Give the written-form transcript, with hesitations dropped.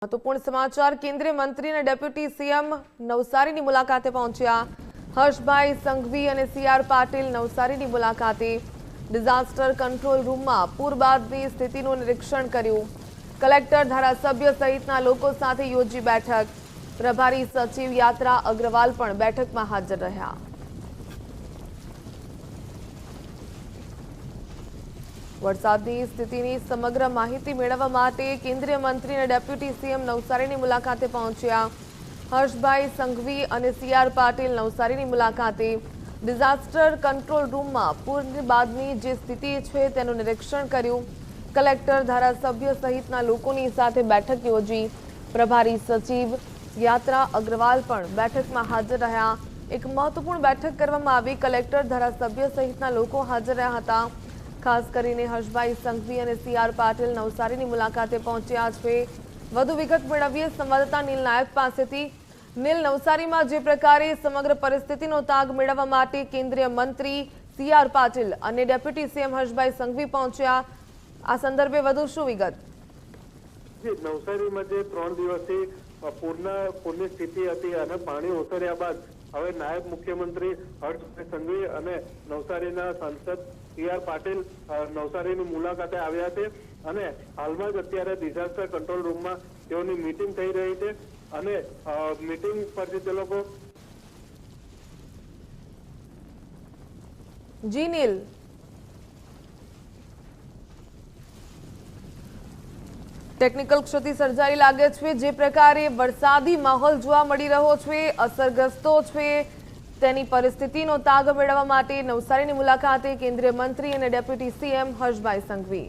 महत्वपूर्ण समाचार केंद्रीय मंत्री ने डेप्यूटी सीएम नवसारी की मुलाकाते पहुंचा। हर्षभाई संघवी और सीआर पाटिल नवसारी की मुलाकाते डिजास्टर कंट्रोल रूम में पूर बादनी स्थितिનું નિરીક્ષણ કર્યું। कलेक्टर धारासभ्य सहितना लोको साथे योजी बैठक। प्रभारी सचिव यात्रा अग्रवाल पण बैठक में हाजर रह्या। वरसादनी स्थितिनी समग्र माहिती मेळववा माटे केंद्रीय मंत्री ने डेप्यूटी सीएम नवसारीनी मुलाकाते पहोंच्या। हर्षभाई संघवी और सीआर पाटिल नवसारीनी मुलाकाते डिजास्टर कंट्रोल रूम में पूर बादनी जे स्थिति छे तेनुं निरीक्षण कर्युं। कलेक्टर धारासभ्य सहितना लोकोनी साथे बैठक योजी। प्रभारी सचिव यात्रा अग्रवाल पण बैठक में हाजर रह्या। एक महत्वपूर्ण बैठक करवामां आवी। कलेक्टर धारासभ्य सहितना लोको हाजर रह्या हता। खास करीने हर्षभाई संघवी और सीआर पाटिल नवसारी मुलाकाते पहुंच्या छे। વધુ વિગત મેળવીએ સંવાદદાતા નીલ નાયક પાસેથી। નીલ, નવસારીમાં જે પ્રકારે સમગ્ર પરિસ્થિતિનો તાગ મેળવવા માટે કેન્દ્રીય મંત્રી सीआर પાટિલ અને ડેપ્યુટી સીએમ હર્ષભાઈ સંઘવી પહોંચ્યા, આ સંદર્ભે વધુ શું વિગત? નવસારીમાં જે 3 દિવસથી પૂરની સ્થિતિ હતી અને પાણી ઓસર્યા બાદ હવે નાયબ મુખ્યમંત્રી હર્ષભાઈ સંઘવી અને નવસારીના સાંસદ सीआर पाटिल नवसारीની મુલાકાતે આવ્યા છે અને હાલમાં જ અત્યારે ડિઝાસ્ટર કંટ્રોલ રૂમમાં તેઓની મીટિંગ થઈ રહી છે અને મીટિંગ પરથી તે લોકો જી નીલ, ટેકનિકલ ક્ષતિ સર્જાઈ લાગે છે। જે પ્રકારે વરસાદી માહોલ જોવા મળી રહ્યો છે, અસરગ્રસ્તો છે તેની પરિસ્થિતિનો તાગ મેળવવા માટે નવસારીની મુલાકાતે કેન્દ્રીય મંત્રી અને ડેપ્યુટી સીએમ હર્ષભાઈ સંઘવી।